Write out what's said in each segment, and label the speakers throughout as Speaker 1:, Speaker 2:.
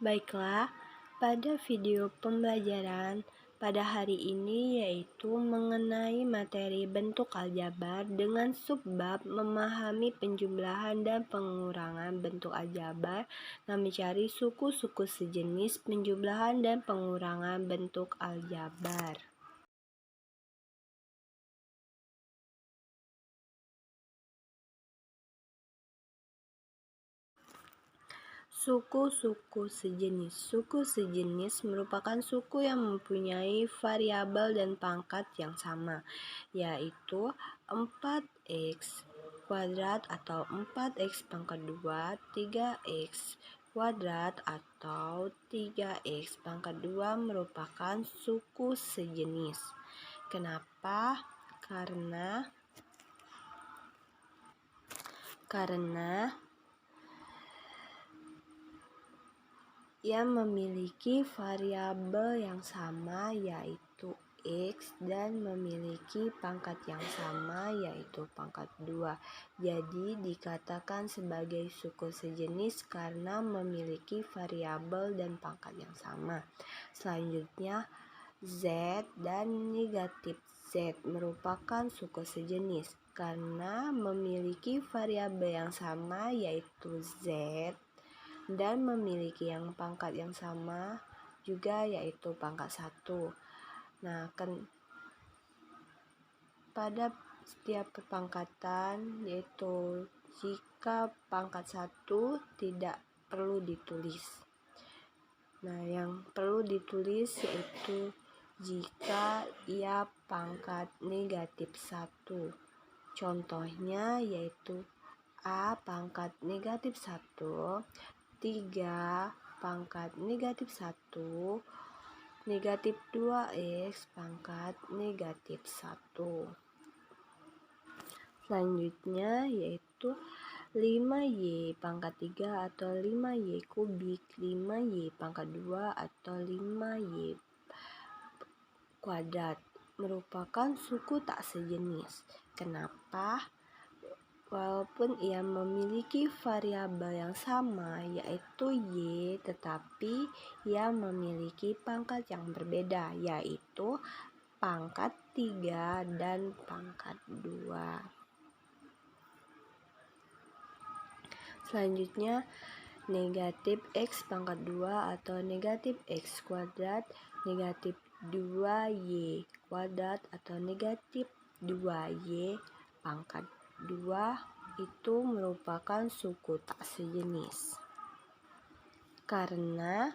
Speaker 1: Baiklah, pada video pembelajaran pada hari ini yaitu mengenai materi bentuk aljabar dengan subbab memahami penjumlahan dan pengurangan bentuk aljabar dan mencari suku-suku sejenis penjumlahan dan pengurangan bentuk aljabar. Suku-suku sejenis. Suku sejenis merupakan suku yang mempunyai variabel dan pangkat yang sama, yaitu 4x kuadrat atau 4x pangkat 2, 3x kuadrat atau 3x pangkat 2 merupakan suku sejenis. Kenapa? Karena ia memiliki variabel yang sama yaitu x dan memiliki pangkat yang sama yaitu pangkat 2. Jadi dikatakan sebagai suku sejenis karena memiliki variabel dan pangkat yang sama. Selanjutnya z dan negatif z merupakan suku sejenis karena memiliki variabel yang sama yaitu z dan memiliki yang pangkat yang sama juga yaitu pangkat 1. Nah, pada setiap perpangkatan yaitu jika pangkat 1 tidak perlu ditulis. Nah, yang perlu ditulis yaitu jika ia pangkat negatif 1. Contohnya yaitu A pangkat negatif 1, 3 pangkat negatif 1, negatif 2x pangkat negatif 1. Selanjutnya yaitu 5y pangkat 3 atau 5y kubik, 5y pangkat 2 atau 5y kuadrat merupakan suku tak sejenis. Kenapa? Walaupun ia memiliki variabel yang sama yaitu y, tetapi ia memiliki pangkat yang berbeda yaitu pangkat 3 dan pangkat 2. Selanjutnya negatif x pangkat 2 atau negatif x kuadrat, negatif 2y kuadrat atau negatif 2y pangkat 2 itu merupakan suku tak sejenis karena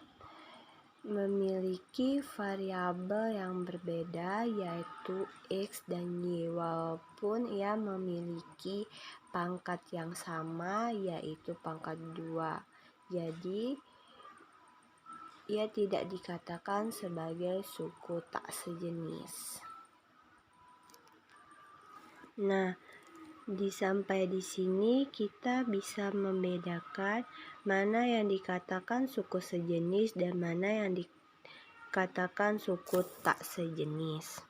Speaker 1: memiliki variabel yang berbeda yaitu x dan y walaupun ia memiliki pangkat yang sama yaitu pangkat 2. Jadi ia tidak dikatakan sebagai suku tak sejenis. Nah, sampai di sini kita bisa membedakan mana yang dikatakan suku sejenis dan mana yang dikatakan suku tak sejenis.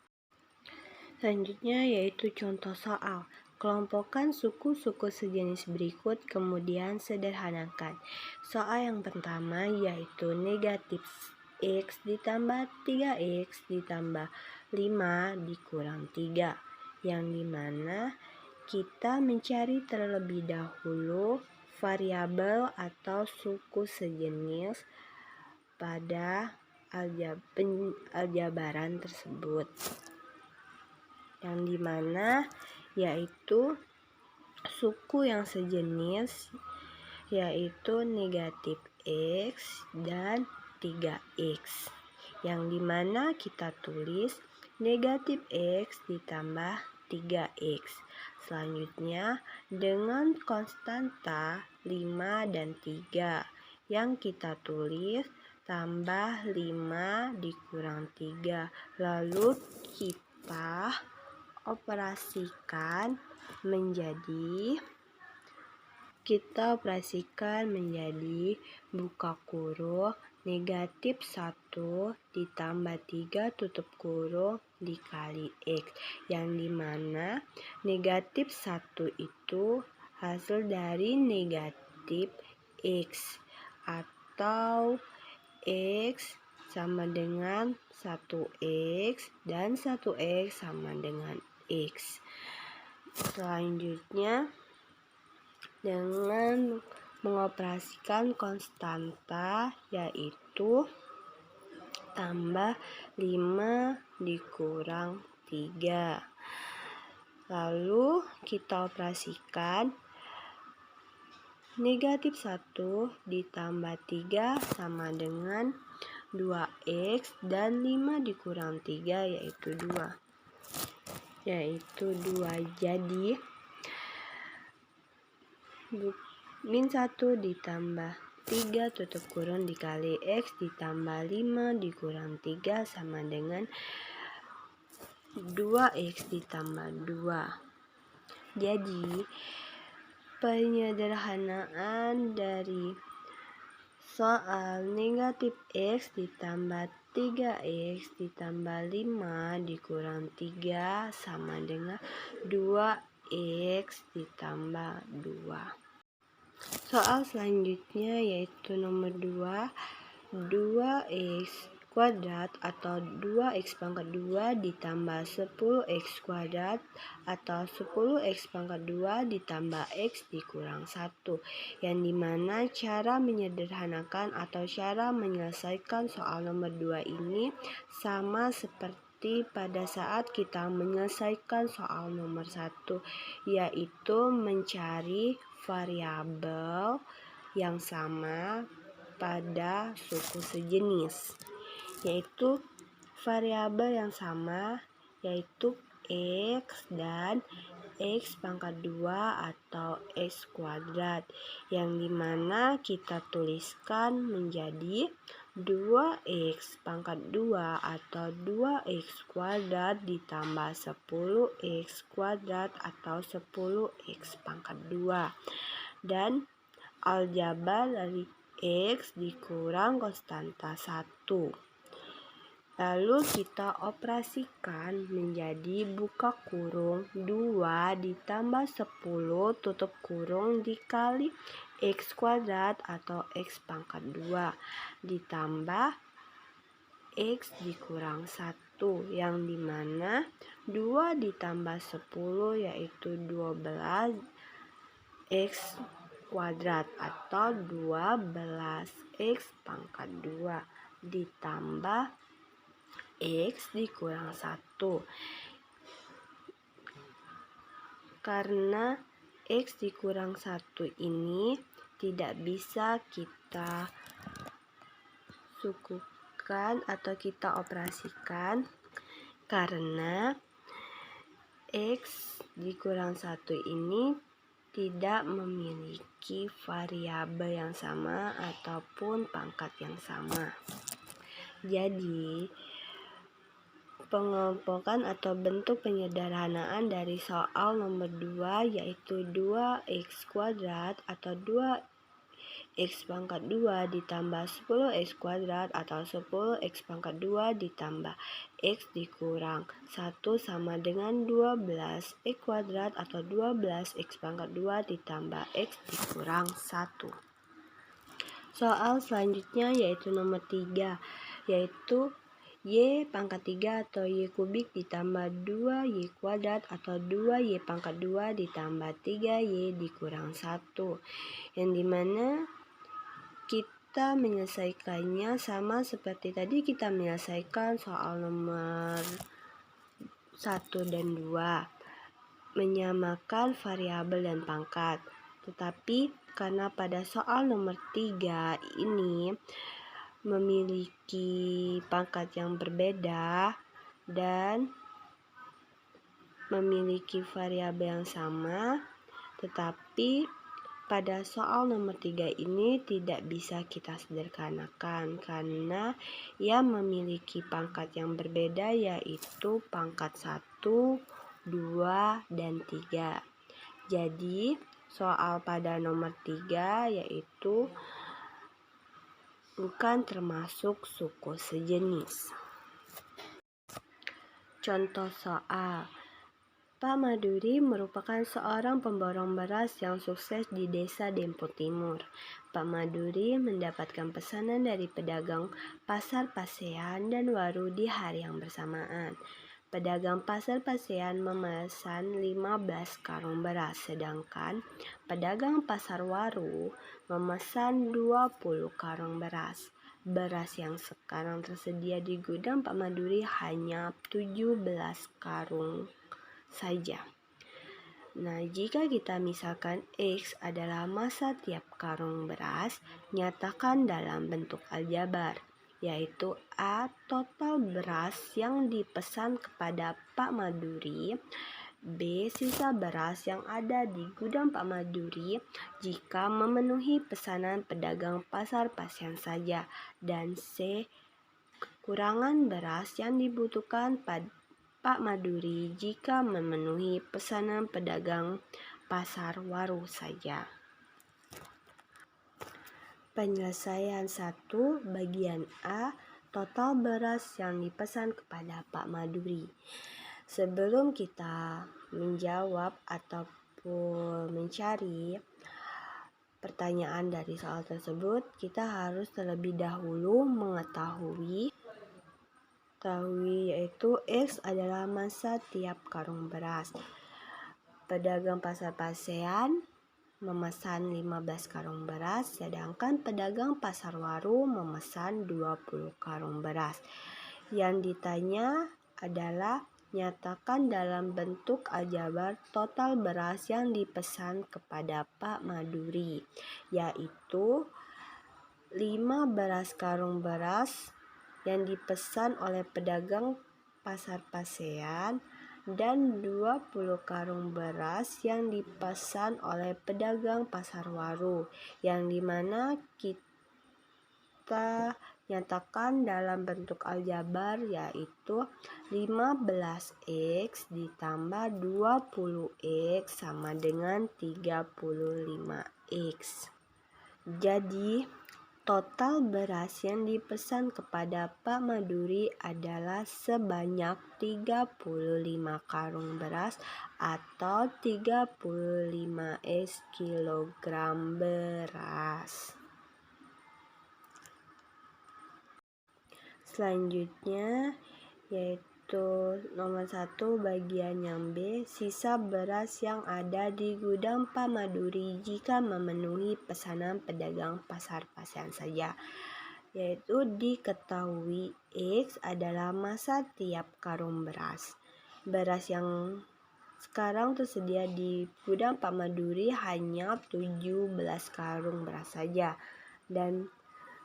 Speaker 1: Selanjutnya yaitu contoh soal. Kelompokkan suku-suku sejenis berikut kemudian sederhanakan. Soal yang pertama yaitu negatif x ditambah 3x ditambah 5 dikurang 3, yang dimana kita mencari terlebih dahulu variabel atau suku sejenis pada aljabaran tersebut, yang dimana yaitu suku yang sejenis yaitu negatif x dan 3x, yang dimana kita tulis negatif x ditambah 3x. Selanjutnya dengan konstanta 5 dan 3 yang kita tulis tambah 5 dikurang 3. Lalu kita operasikan menjadi buka kurung negatif 1 ditambah 3 tutup kurung dikali x, yang dimana negatif 1 itu hasil dari negatif x atau X sama dengan 1X dan 1X sama dengan X. Selanjutnya, dengan mengoperasikan konstanta yaitu tambah 5 dikurang 3. Lalu kita operasikan negatif 1 ditambah 3 sama dengan 2X dan 5 dikurang 3 yaitu 2. Jadi min 1 ditambah 3 tutup kurung dikali X ditambah 5 dikurang 3 sama dengan 2X ditambah 2. Jadi penyederhanaan dari soal negatif X ditambah 3X ditambah 5 dikurang 3 sama dengan 2X ditambah 2. Soal selanjutnya yaitu nomor 2, 2X kuadrat atau 2X pangkat 2 ditambah 10X kuadrat atau 10X pangkat 2 ditambah X dikurang 1, yang dimana cara menyederhanakan atau cara menyelesaikan soal nomor 2 ini sama seperti pada saat kita menyelesaikan soal nomor 1, yaitu mencari variabel yang sama pada suku sejenis, yaitu variabel yang sama yaitu X dan X pangkat 2 atau X kuadrat, yang dimana kita tuliskan menjadi 2X pangkat 2 atau 2X kuadrat ditambah 10X kuadrat atau 10X pangkat 2, dan aljabar dari X dikurang konstanta 1. Lalu kita operasikan menjadi buka kurung 2 ditambah 10 tutup kurung dikali X kuadrat atau X pangkat 2 ditambah X dikurang 1, yang dimana 2 ditambah 10 yaitu 12 X kuadrat atau 12X pangkat 2 ditambah X dikurang 1. Karena X dikurang 1 ini tidak bisa kita sukukan atau kita operasikan karena X dikurang 1 ini tidak memiliki variabel yang sama ataupun pangkat yang sama. Jadi, pengelompokan atau bentuk penyederhanaan dari soal nomor 2 yaitu 2X kuadrat atau 2X pangkat 2 ditambah 10X kuadrat atau 10X pangkat 2 ditambah X dikurang 1 sama dengan 12X kuadrat atau 12X pangkat 2 ditambah X dikurang 1. Soal selanjutnya yaitu nomor 3, yaitu Y pangkat 3 atau Y kubik ditambah 2Y kuadrat atau 2Y pangkat 2 ditambah 3Y dikurang 1, yang dimana kita menyelesaikannya sama seperti tadi kita menyelesaikan soal nomor 1 dan 2, menyamakan variabel dan pangkat. Tetapi karena pada soal nomor 3 ini memiliki pangkat yang berbeda dan memiliki variabel yang sama, tetapi pada soal nomor 3 ini tidak bisa kita sederhanakan karena ia memiliki pangkat yang berbeda yaitu pangkat 1, 2, dan 3. Jadi soal pada nomor 3 yaitu bukan termasuk suku sejenis. Contoh soal. Pak Maduri merupakan seorang pemborong beras yang sukses di desa Dempo Timur. Pak Maduri mendapatkan pesanan dari pedagang pasar Pasean dan Waru di hari yang bersamaan. Pedagang pasar Pasean memesan 15 karung beras, sedangkan pedagang pasar Waru memesan 20 karung beras. Beras yang sekarang tersedia di gudang Pak Maduri hanya 17 karung saja. Nah, jika kita misalkan X adalah masa tiap karung beras, nyatakan dalam bentuk aljabar, yaitu A total beras yang dipesan kepada Pak Maduri, B sisa beras yang ada di gudang Pak Maduri jika memenuhi pesanan pedagang pasar Pasean saja, dan C kekurangan beras yang dibutuhkan Pak Maduri jika memenuhi pesanan pedagang pasar Waru saja. Penyelesaian 1 bagian A, total beras yang dipesan kepada Pak Maduri. Sebelum kita menjawab ataupun mencari pertanyaan dari soal tersebut, kita harus terlebih dahulu mengetahui yaitu X adalah masa tiap karung beras. Pedagang pasar Pasean memesan 15 karung beras, sedangkan pedagang pasar Waru memesan 20 karung beras. Yang ditanya adalah nyatakan dalam bentuk aljabar total beras yang dipesan kepada Pak Maduri, yaitu 15 karung beras yang dipesan oleh pedagang pasar Pasean dan 20 karung beras yang dipesan oleh pedagang pasar Waru, yang dimana kita nyatakan dalam bentuk aljabar, yaitu 15X ditambah 20X sama dengan 35X. Jadi total beras yang dipesan kepada Pak Maduri adalah sebanyak 35 karung beras atau 35 kilogram beras. Selanjutnya yaitu nomor 1 bagian yang B, sisa beras yang ada di gudang Pak Maduri jika memenuhi pesanan pedagang pasar Pasean saja, yaitu diketahui X adalah masa tiap karung beras. Beras yang sekarang tersedia di gudang Pak Maduri hanya 17 karung beras saja, dan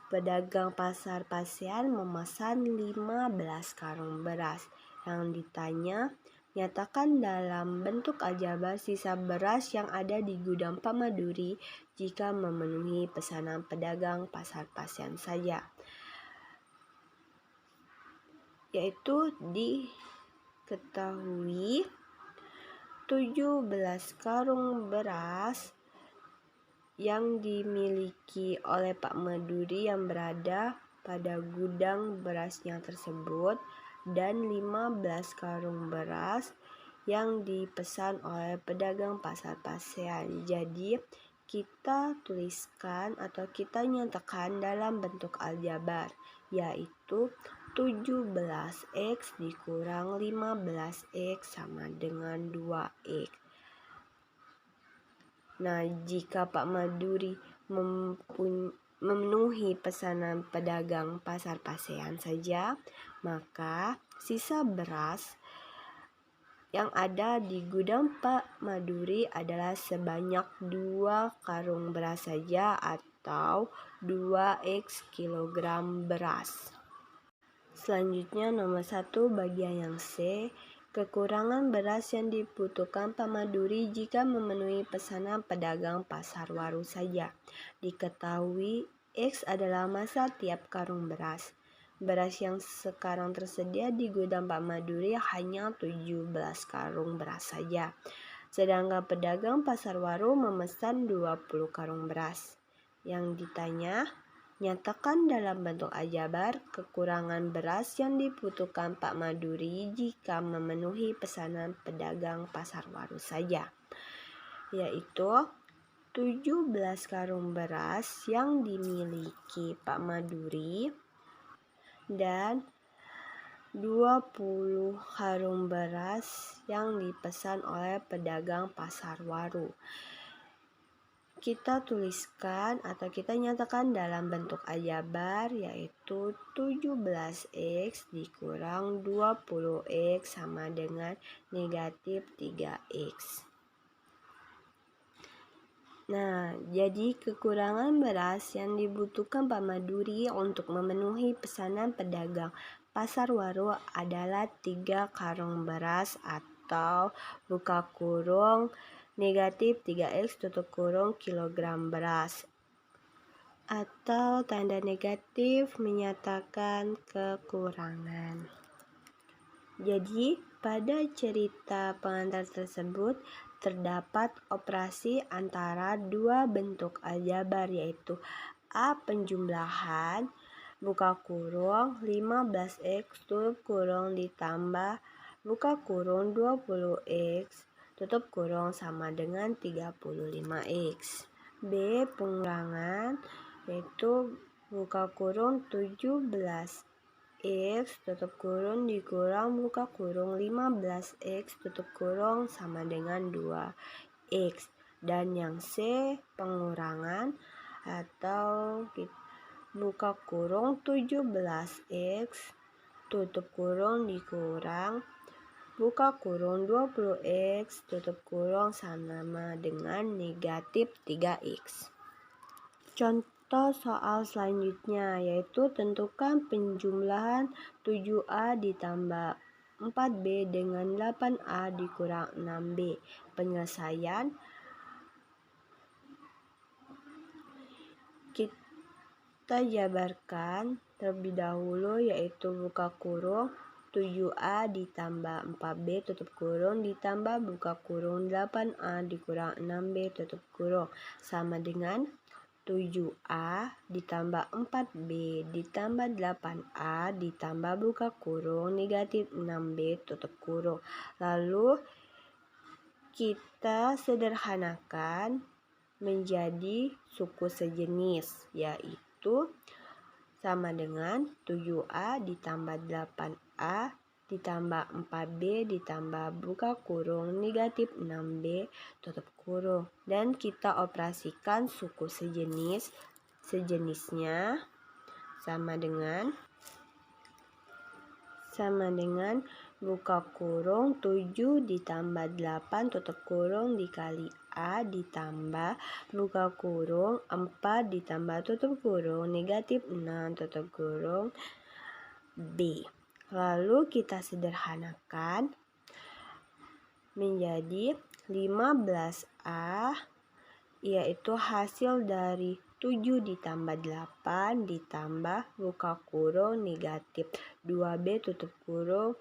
Speaker 1: pedagang pasar Pasean memesan 15 karung beras. Yang ditanya, nyatakan dalam bentuk aljabar sisa beras yang ada di gudang Pak Maduri jika memenuhi pesanan pedagang pasar Pasean saja, yaitu diketahui 17 karung beras yang dimiliki oleh Pak Maduri yang berada pada gudang berasnya tersebut, dan 15 karung beras yang dipesan oleh pedagang pasar Pasean. Jadi kita tuliskan atau kita nyatakan dalam bentuk aljabar, yaitu 17X dikurang 15X sama dengan 2X. Nah, jika Pak Maduri memenuhi pesanan pedagang pasar Pasean saja, maka sisa beras yang ada di gudang Pak Maduri adalah sebanyak 2 karung beras saja atau 2X kilogram beras. Selanjutnya nomor 1 bagian yang C, kekurangan beras yang dibutuhkan Pak Maduri jika memenuhi pesanan pedagang pasar Waru saja. Diketahui X adalah masa tiap karung beras. Beras yang sekarang tersedia di gudang Pak Maduri hanya 17 karung beras saja, sedangkan pedagang pasar Waru memesan 20 karung beras. Yang ditanya, Nyatakan dalam bentuk aljabar kekurangan beras yang dibutuhkan Pak Maduri jika memenuhi pesanan pedagang pasar Waru saja, yaitu 17 karung beras yang dimiliki Pak Maduri dan 20 karung beras yang dipesan oleh pedagang pasar Waru. Kita tuliskan atau kita nyatakan dalam bentuk aljabar, yaitu 17X dikurang 20X sama dengan negatif 3X. Nah, jadi kekurangan beras yang dibutuhkan Pak Maduri untuk memenuhi pesanan pedagang pasar Waru adalah 3 karung beras atau buka kurung negatif 3X tutup kurung kilogram beras, atau tanda negatif menyatakan kekurangan. Jadi, pada cerita pengantar tersebut terdapat operasi antara dua bentuk aljabar, yaitu A. Penjumlahan buka kurung 15X tutup kurung ditambah buka kurung 20X tutup kurung sama dengan 35X. B. Pengurangan, yaitu buka kurung 17X tutup kurung dikurang buka kurung 15X tutup kurung sama dengan 2X. Dan yang C. Pengurangan atau buka kurung 17X tutup kurung dikurang buka kurung 20X tutup kurung sama dengan negatif 3X. Contoh soal selanjutnya yaitu tentukan penjumlahan 7A ditambah 4B dengan 8A dikurang 6B. Penyelesaian kita jabarkan terlebih dahulu, yaitu buka kurung 7A ditambah 4B tutup kurung ditambah buka kurung 8A dikurang 6B tutup kurung sama dengan 7A ditambah 4B ditambah 8A ditambah buka kurung negatif 6B tutup kurung. Lalu kita sederhanakan menjadi suku sejenis, yaitu sama dengan 7A ditambah 8A ditambah 4B ditambah buka kurung negatif 6B tutup kurung, dan kita operasikan suku sejenisnya sama dengan buka kurung 7 ditambah 8 tutup kurung dikali A ditambah buka kurung 4 ditambah tutup kurung negatif 6 tutup kurung B. Lalu kita sederhanakan menjadi 15A, yaitu hasil dari 7 ditambah 8 ditambah buka kurung negatif 2B tutup kurung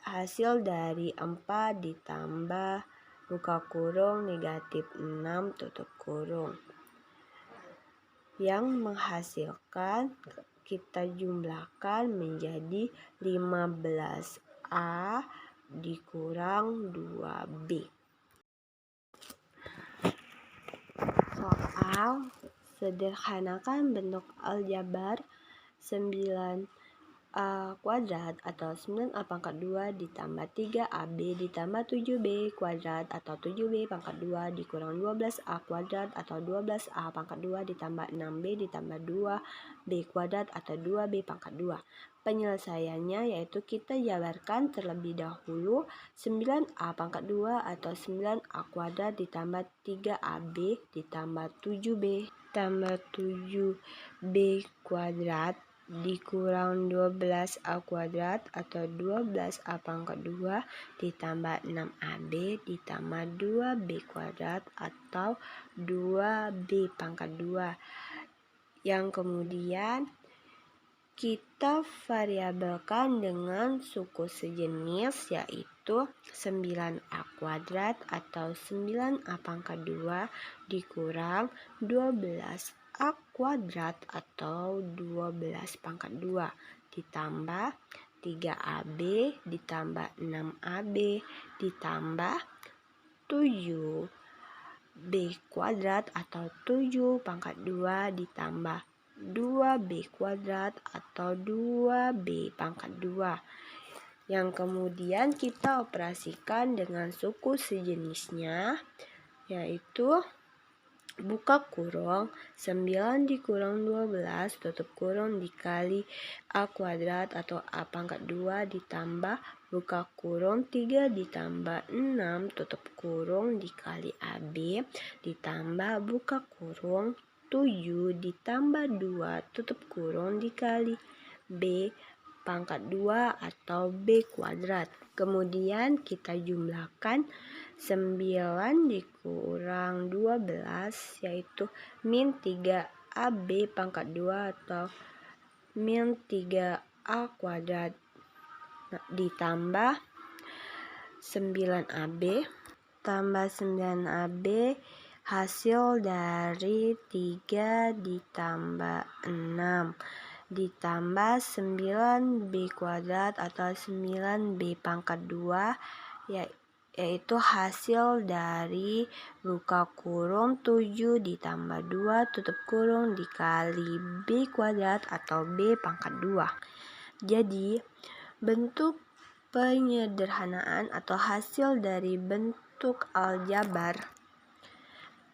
Speaker 1: hasil dari 4 ditambah buka kurung negatif 6 tutup kurung, yang menghasilkan kita jumlahkan menjadi 15A dikurang 2B. Soal sederhanakan bentuk aljabar 9A kuadrat atau 9A pangkat 2 ditambah 3AB ditambah 7B kuadrat atau 7B pangkat 2 dikurang 12A kuadrat atau 12A pangkat 2 ditambah 6B ditambah 2B kuadrat atau 2B pangkat 2. Penyelesaiannya yaitu kita jabarkan terlebih dahulu 9A pangkat 2 atau 9A kuadrat ditambah 3AB ditambah 7B tambah 7B kuadrat dikurang 12A kuadrat atau 12A pangkat 2 ditambah 6AB ditambah 2B kuadrat atau 2B pangkat 2, yang kemudian kita variabelkan dengan suku sejenis, yaitu 9A kuadrat atau 9A pangkat 2 dikurang 12A A kuadrat atau 12 pangkat 2 ditambah 3AB ditambah 6AB ditambah 7B kuadrat atau 7 pangkat 2 ditambah 2B kuadrat atau 2B pangkat 2 yang kemudian kita operasikan dengan suku sejenisnya, yaitu buka kurung 9 dikurang 12 tutup kurung dikali A kuadrat atau A pangkat 2 ditambah buka kurung 3 ditambah 6 tutup kurung dikali AB ditambah buka kurung 7 ditambah 2 tutup kurung dikali B pangkat 2 atau B kuadrat. Kemudian kita jumlahkan 9 dikurang 12 yaitu min 3AB pangkat 2 atau min 3A kuadrat ditambah 9AB tambah 9AB hasil dari 3 ditambah 6 ditambah 9B kuadrat atau 9B pangkat 2 yaitu hasil dari buka kurung 7 ditambah 2 tutup kurung dikali B kuadrat atau B pangkat 2. Jadi bentuk penyederhanaan atau hasil dari bentuk aljabar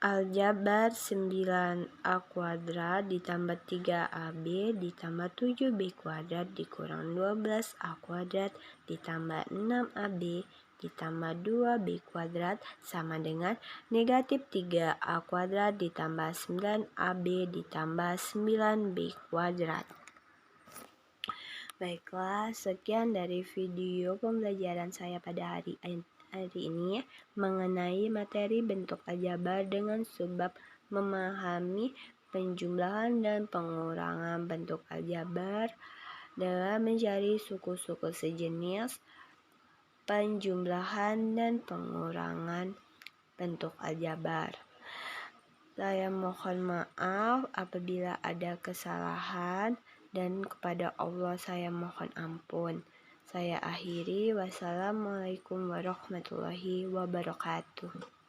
Speaker 1: 9A kuadrat ditambah 3AB ditambah 7B kuadrat dikurang 12A kuadrat ditambah 6AB ditambah 2B kuadrat sama dengan negatif 3A kuadrat ditambah 9AB ditambah 9B kuadrat. Baiklah, sekian dari video pembelajaran saya pada hari ini mengenai materi bentuk aljabar dengan sebab memahami penjumlahan dan pengurangan bentuk aljabar dalam mencari suku-suku sejenis, penjumlahan dan pengurangan bentuk aljabar. Saya mohon maaf apabila ada kesalahan dan kepada Allah saya mohon ampun. Saya akhiri. Wassalamualaikum warahmatullahi wabarakatuh.